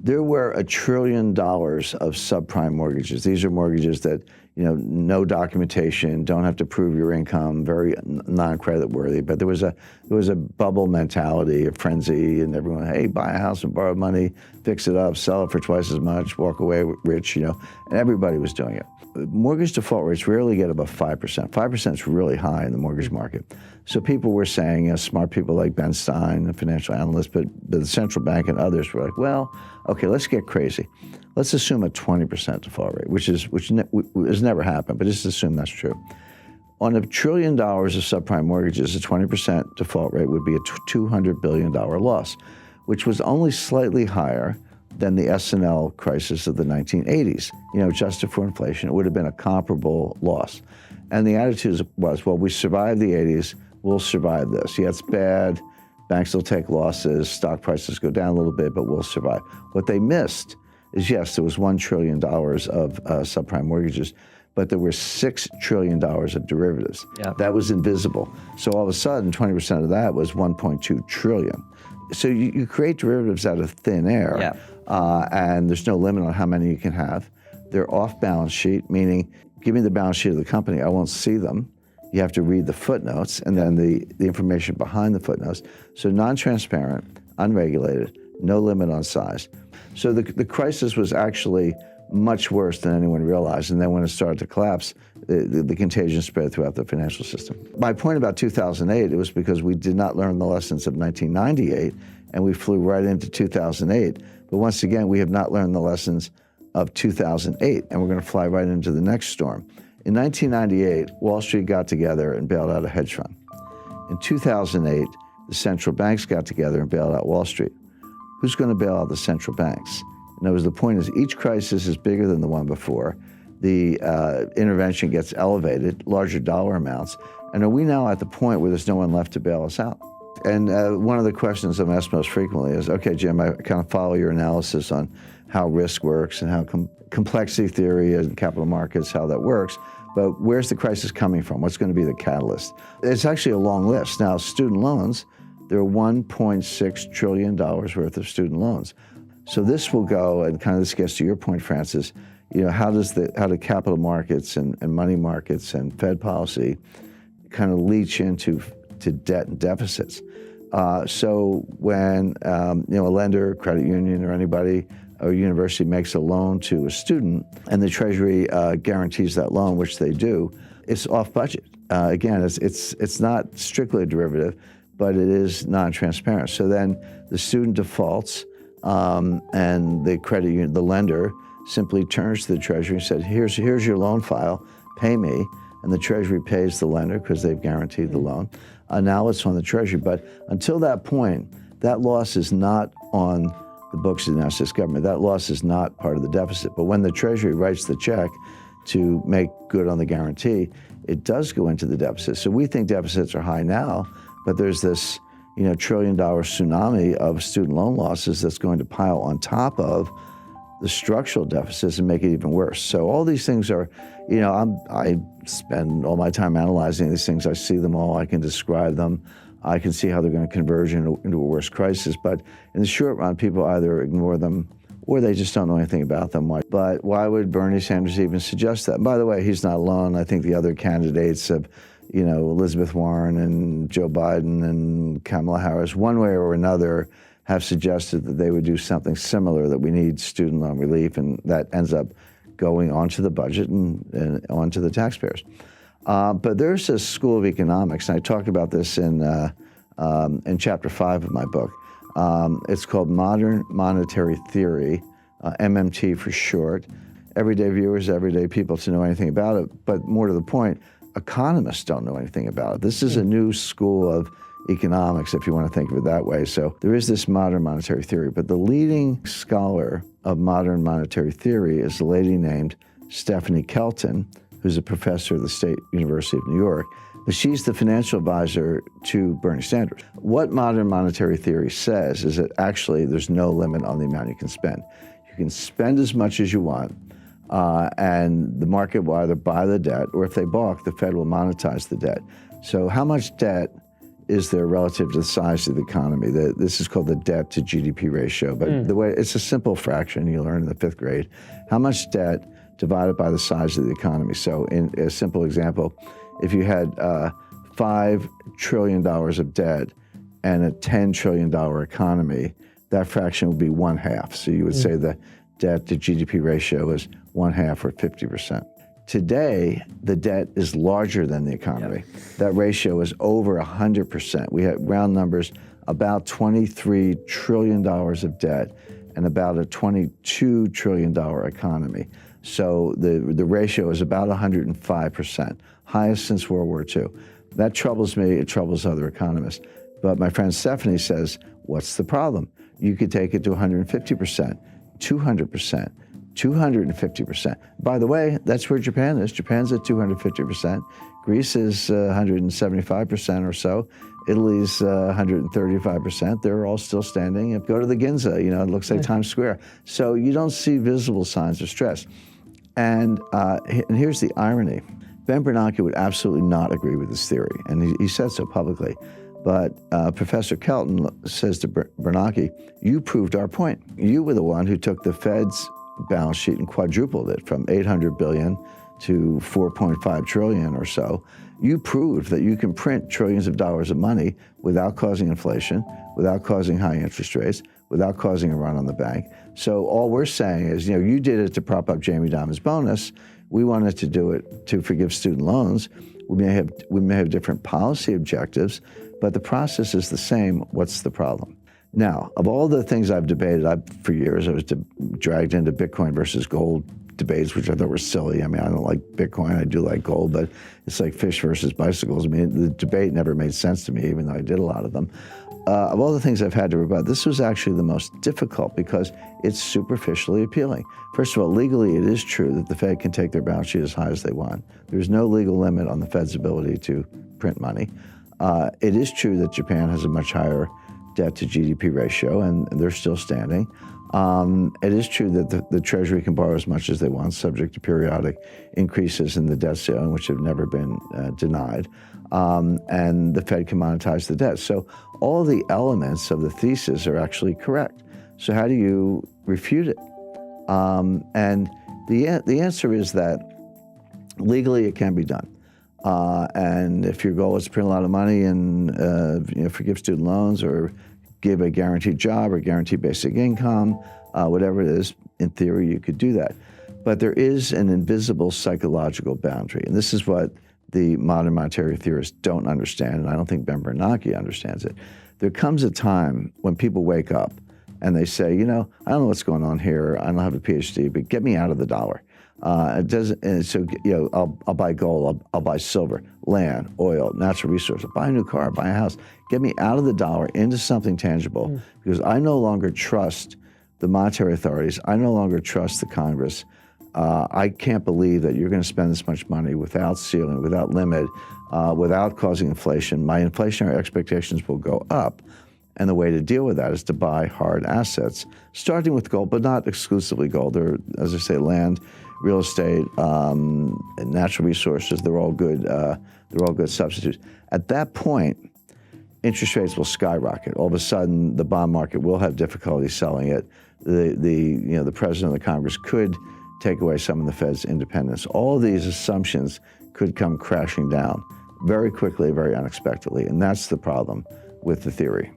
There were $1 trillion of subprime mortgages. These are mortgages that, no documentation, don't have to prove your income, very non-credit worthy. But there was a bubble mentality, a frenzy, and everyone, hey, buy a house and borrow money, fix it up, sell it for twice as much, walk away rich, and everybody was doing it. Mortgage default rates rarely get above 5%. 5% is really high in the mortgage market. So people were saying, smart people like Ben Stein, a financial analyst, but the central bank and others were like, well, okay, let's get crazy. Let's assume a 20% default rate, which has never happened, but just assume that's true. On $1 trillion of subprime mortgages, a 20% default rate would be a $200 billion loss, which was only slightly higher than the S&L crisis of the 1980s. Adjusted for inflation, it would have been a comparable loss. And the attitude was, well, we survived the 80s, we'll survive this. Yeah, it's bad, banks will take losses, stock prices go down a little bit, but we'll survive. What they missed is, yes, there was $1 trillion of subprime mortgages, but there were $6 trillion of derivatives. Yeah. That was invisible. So all of a sudden, 20% of that was $1.2 trillion. So you create derivatives out of thin air. Yeah. And there's no limit on how many you can have. They're off balance sheet, meaning give me the balance sheet of the company, I won't see them. You have to read the footnotes and then the information behind the footnotes. So non-transparent, unregulated, no limit on size. So the crisis was actually much worse than anyone realized. And then when it started to collapse, the contagion spread throughout the financial system. My point about 2008, it was because we did not learn the lessons of 1998 and we flew right into 2008. But once again, we have not learned the lessons of 2008, and we're going to fly right into the next storm. In 1998, Wall Street got together and bailed out a hedge fund. In 2008, the central banks got together and bailed out Wall Street. Who's going to bail out the central banks? In other words, the point is each crisis is bigger than the one before. The intervention gets elevated, larger dollar amounts, and are we now at the point where there's no one left to bail us out? And one of the questions I'm asked most frequently is, okay, Jim, I kind of follow your analysis on how risk works and how complexity theory and capital markets, how that works, but where's the crisis coming from? What's going to be the catalyst? It's actually a long list. Now, student loans, there are $1.6 trillion worth of student loans. So this will go, and kind of this gets to your point, Francis, how do capital markets and money markets and Fed policy kind of leach into debt and deficits? So when a lender, credit union, or anybody, or university makes a loan to a student, and the Treasury guarantees that loan, which they do, it's off budget. Again, it's not strictly a derivative, but it is non-transparent. So then the student defaults, and the credit union, the lender, simply turns to the Treasury and said, here's your loan file, pay me. And the Treasury pays the lender because they've guaranteed the loan. Now it's on the Treasury. But until that point, that loss is not on the books of the United States government. That loss is not part of the deficit. But when the Treasury writes the check to make good on the guarantee, it does go into the deficit. So we think deficits are high now, but there's this $1 trillion tsunami of student loan losses that's going to pile on top of the structural deficits and make it even worse. So all these things are, I spend all my time analyzing these things. I see them all. I can describe them. I can see how they're going to converge into a worse crisis. But in the short run, people either ignore them or they just don't know anything about them. But why would Bernie Sanders even suggest that? And by the way, he's not alone. I think the other candidates have, Elizabeth Warren and Joe Biden and Kamala Harris, one way or another, have suggested that they would do something similar, that we need student loan relief, and that ends up going onto the budget and onto the taxpayers. But there's a school of economics, and I talk about this in chapter 5 of my book. It's called Modern Monetary Theory, MMT for short. Everyday viewers, everyday people to know anything about it, but more to the point, economists don't know anything about it. This is a new school of economics, if you want to think of it that way. So there is this modern monetary theory, but the leading scholar of modern monetary theory is a lady named Stephanie Kelton, who's a professor at the State University of New York, but she's the financial advisor to Bernie Sanders. What modern monetary theory says is that actually there's no limit on the amount you can spend. You can spend as much as you want, and the market will either buy the debt, or if they balk, the Fed will monetize the debt. So how much debt is there relative to the size of the economy. This is called the debt to GDP ratio, but the way it's a simple fraction you learn in the 5th grade. How much debt divided by the size of the economy? So in a simple example, if you had $5 trillion of debt and a $10 trillion economy, that fraction would be 1/2. So you would say the debt to GDP ratio is 1/2 or 50%. Today, the debt is larger than the economy. That ratio is over 100%. We have round numbers, about $23 trillion of debt and about a $22 trillion economy. So the ratio is about 105%, highest since World War II. That troubles me, it troubles other economists. But my friend Stephanie says, what's the problem? You could take it to 150%, 200%, 250%. By the way, that's where Japan is. Japan's at 250%. Greece is 175% or so. Italy's 135%. They're all still standing. Go to the Ginza, it looks like Times Square. So you don't see visible signs of stress. And here's the irony. Ben Bernanke would absolutely not agree with this theory, and he said so publicly. But Professor Kelton says to Bernanke, you proved our point. You were the one who took the Fed's balance sheet and quadrupled it from 800 billion to 4.5 trillion or so. You proved that you can print trillions of dollars of money without causing inflation, without causing high interest rates, without causing a run on the bank. So all we're saying is, you did it to prop up Jamie Dimon's bonus. We wanted to do it to forgive student loans. We may have different policy objectives, but the process is the same. What's the problem? Now, of all the things I've debated, for years I was dragged into Bitcoin versus gold debates, which I thought were silly. I don't like Bitcoin, I do like gold, but it's like fish versus bicycles. The debate never made sense to me, even though I did a lot of them. Of all the things I've had to rebut, this was actually the most difficult because it's superficially appealing. First of all, legally it is true that the Fed can take their balance sheet as high as they want. There's no legal limit on the Fed's ability to print money. It is true that Japan has a much higher debt to GDP ratio, and they're still standing. It is true that the Treasury can borrow as much as they want, subject to periodic increases in the debt ceiling, which have never been denied. And the Fed can monetize the debt. So all the elements of the thesis are actually correct. So how do you refute it? And the answer is that legally it can be done. And if your goal is to print a lot of money and forgive student loans or give a guaranteed job or guaranteed basic income, whatever it is, in theory you could do that. But there is an invisible psychological boundary, and this is what the modern monetary theorists don't understand, and I don't think Ben Bernanke understands it. There comes a time when people wake up and they say, I don't know what's going on here. I don't have a PhD, but get me out of the dollar. It doesn't. And so I'll buy gold. I'll buy silver, land, oil, natural resources. Buy a new car. Buy a house. Get me out of the dollar into something tangible, because I no longer trust the monetary authorities. I no longer trust the Congress. I can't believe that you're going to spend this much money without ceiling, without limit, without causing inflation. My inflationary expectations will go up. And the way to deal with that is to buy hard assets, starting with gold, but not exclusively gold. There, as I say, land, real estate, and natural resources. They're all good. They're all good substitutes. At that point, interest rates will skyrocket. All of a sudden, the bond market will have difficulty selling it. The president of the Congress could take away some of the Fed's independence. All of these assumptions could come crashing down very quickly, very unexpectedly, and that's the problem with the theory.